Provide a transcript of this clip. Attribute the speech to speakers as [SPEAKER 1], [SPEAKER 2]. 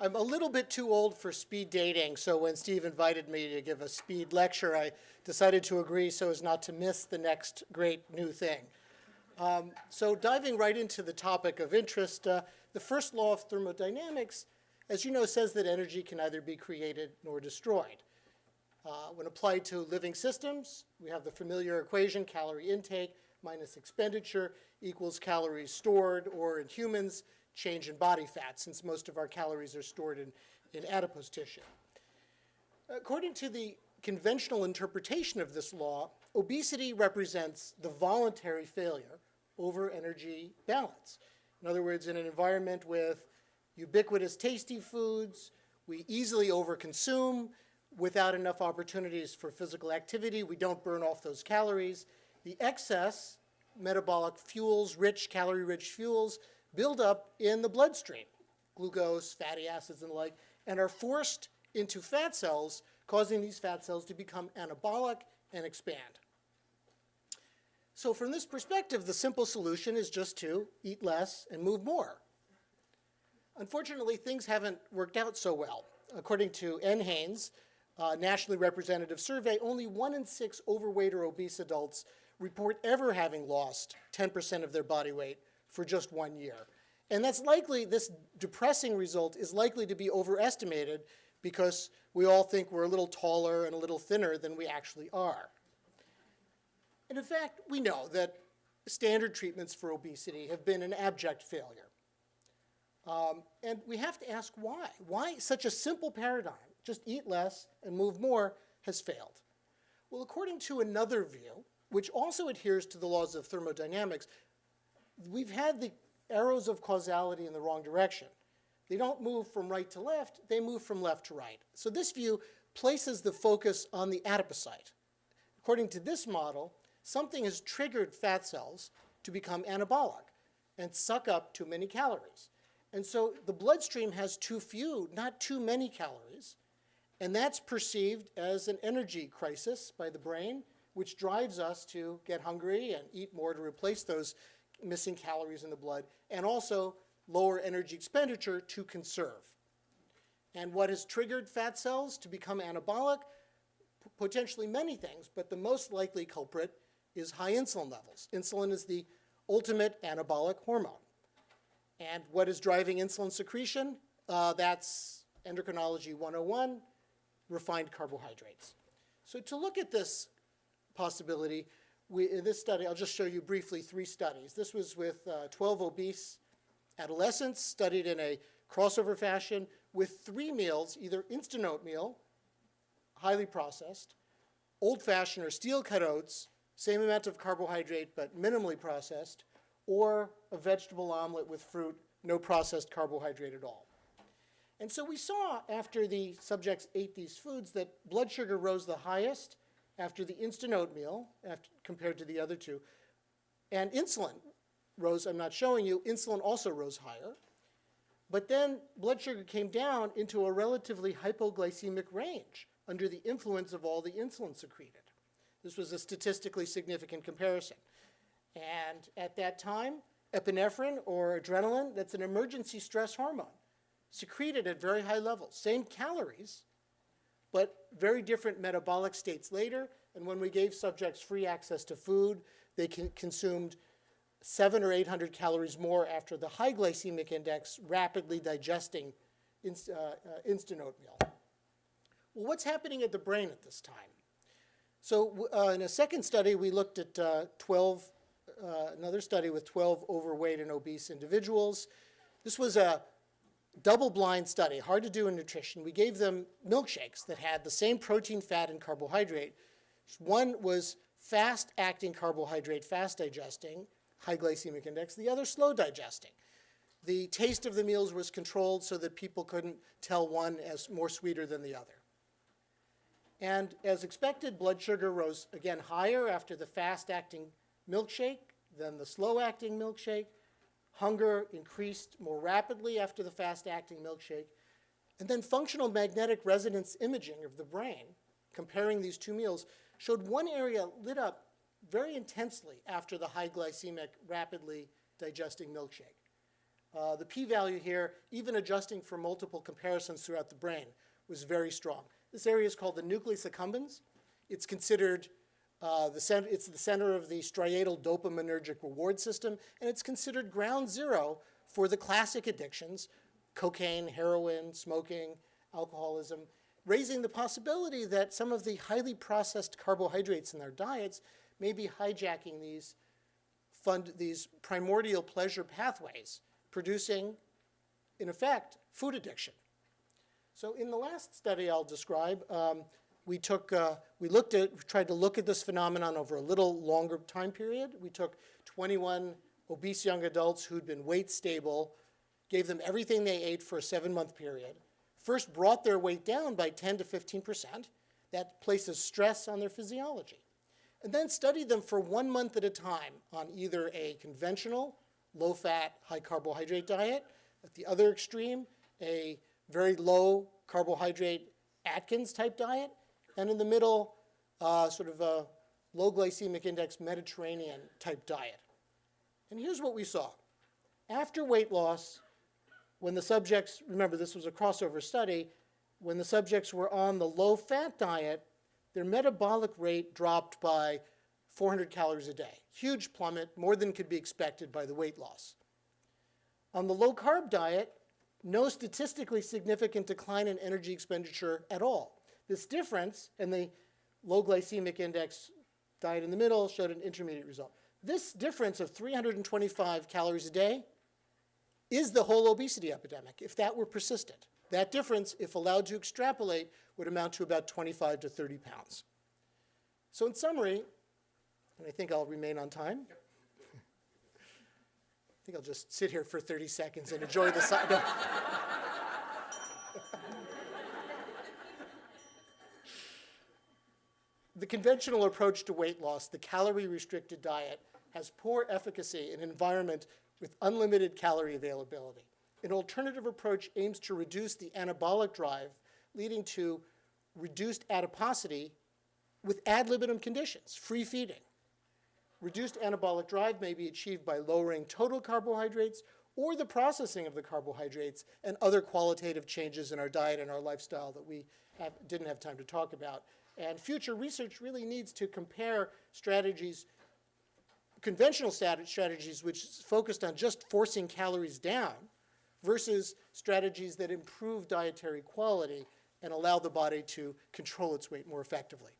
[SPEAKER 1] I'm a little bit too old for speed dating, so when Steve invited me to give a speed lecture, I decided to agree so as not to miss the next great new thing. So diving right into the topic of interest, the first law of thermodynamics, as you know, says that energy can neither be created nor destroyed. When applied to living systems, we have the familiar equation, calorie intake minus expenditure equals calories stored, or in humans, change in body fat, since most of our calories are stored in adipose tissue. According to the conventional interpretation of this law, obesity represents the voluntary failure over energy balance. In other words, in an environment with ubiquitous tasty foods, we easily overconsume without enough opportunities for physical activity. We don't burn off those calories. The excess metabolic fuels, calorie-rich fuels, build up in the bloodstream, glucose, fatty acids, and the like, and are forced into fat cells, causing these fat cells to become anabolic and expand. So from this perspective, the simple solution is just to eat less and move more. Unfortunately, things haven't worked out so well. According to NHANES, nationally representative survey, only 1 in 6 overweight or obese adults report ever having lost 10% of their body weight for just 1 year. And that's likely, this depressing result is likely to be overestimated because we all think we're a little taller and a little thinner than we actually are. And in fact, we know that standard treatments for obesity have been an abject failure. And we have to ask why. Why such a simple paradigm, just eat less and move more, has failed? Well, according to another view, which also adheres to the laws of thermodynamics, we've had the arrows of causality in the wrong direction. They don't move from right to left, they move from left to right. So this view places the focus on the adipocyte. According to this model, something has triggered fat cells to become anabolic and suck up too many calories. And so the bloodstream has too few, not too many calories, and that's perceived as an energy crisis by the brain, which drives us to get hungry and eat more to replace those missing calories in the blood, and also lower energy expenditure to conserve. And what has triggered fat cells to become anabolic? Potentially many things, but the most likely culprit is high insulin levels. Insulin is the ultimate anabolic hormone. And what is driving insulin secretion? That's endocrinology 101, refined carbohydrates. So to look at this possibility, in this study, I'll just show you briefly 3 studies. This was with 12 obese adolescents studied in a crossover fashion with 3 meals, either instant oatmeal, highly processed, old-fashioned or steel-cut oats, same amount of carbohydrate but minimally processed, or a vegetable omelet with fruit, no processed carbohydrate at all. And so we saw after the subjects ate these foods that blood sugar rose the highest after the instant oatmeal compared to the other 2. And insulin rose, I'm not showing you, insulin also rose higher. But then blood sugar came down into a relatively hypoglycemic range under the influence of all the insulin secreted. This was a statistically significant comparison. And at that time, epinephrine or adrenaline, that's an emergency stress hormone, secreted at very high levels. Same calories, but very different metabolic states later. And when we gave subjects free access to food, they consumed 700 or 800 calories more after the high glycemic index, rapidly digesting instant oatmeal. Well, what's happening at the brain at this time? So in a second study, we looked at another study with 12 overweight and obese individuals. This was a double-blind study, hard to do in nutrition. We gave them milkshakes that had the same protein, fat, and carbohydrate. One was fast-acting carbohydrate, fast-digesting, high glycemic index. The other slow digesting. The taste of the meals was controlled so that people couldn't tell one as more sweeter than the other. And as expected, blood sugar rose again higher after the fast-acting milkshake than the slow-acting milkshake. Hunger increased more rapidly after the fast-acting milkshake. And then functional magnetic resonance imaging of the brain, comparing these 2 meals, showed one area lit up very intensely after the high glycemic, rapidly digesting milkshake. The p-value here, even adjusting for multiple comparisons throughout the brain, was very strong. This area is called the nucleus accumbens. It's considered it's the center of the striatal dopaminergic reward system, and it's considered ground zero for the classic addictions, cocaine, heroin, smoking, alcoholism, raising the possibility that some of the highly processed carbohydrates in their diets may be hijacking these primordial pleasure pathways, producing, in effect, food addiction. So in the last study I'll describe, we tried to look at this phenomenon over a little longer time period. We took 21 obese young adults who'd been weight stable, gave them everything they ate for a 7-month period, first brought their weight down by 10 to 15%. That places stress on their physiology. And then studied them for 1 month at a time on either a conventional, low-fat, high-carbohydrate diet, at the other extreme, a very low-carbohydrate Atkins-type diet, and in the middle, sort of a low glycemic index Mediterranean-type diet. And here's what we saw. After weight loss, when the subjects, remember this was a crossover study, when the subjects were on the low-fat diet, their metabolic rate dropped by 400 calories a day. Huge plummet, more than could be expected by the weight loss. On the low-carb diet, no statistically significant decline in energy expenditure at all. This difference, and the low glycemic index diet in the middle showed an intermediate result. This difference of 325 calories a day is the whole obesity epidemic, if that were persistent. That difference, if allowed to extrapolate, would amount to about 25 to 30 pounds. So in summary, and I think I'll remain on time. Yep. I think I'll just sit here for 30 seconds and enjoy the sun. No. The conventional approach to weight loss, the calorie-restricted diet, has poor efficacy in an environment with unlimited calorie availability. An alternative approach aims to reduce the anabolic drive, leading to reduced adiposity with ad libitum conditions, free feeding. Reduced anabolic drive may be achieved by lowering total carbohydrates or the processing of the carbohydrates and other qualitative changes in our diet and our lifestyle that we didn't have time to talk about. And future research really needs to compare strategies, conventional strategies which focused on just forcing calories down versus strategies that improve dietary quality and allow the body to control its weight more effectively.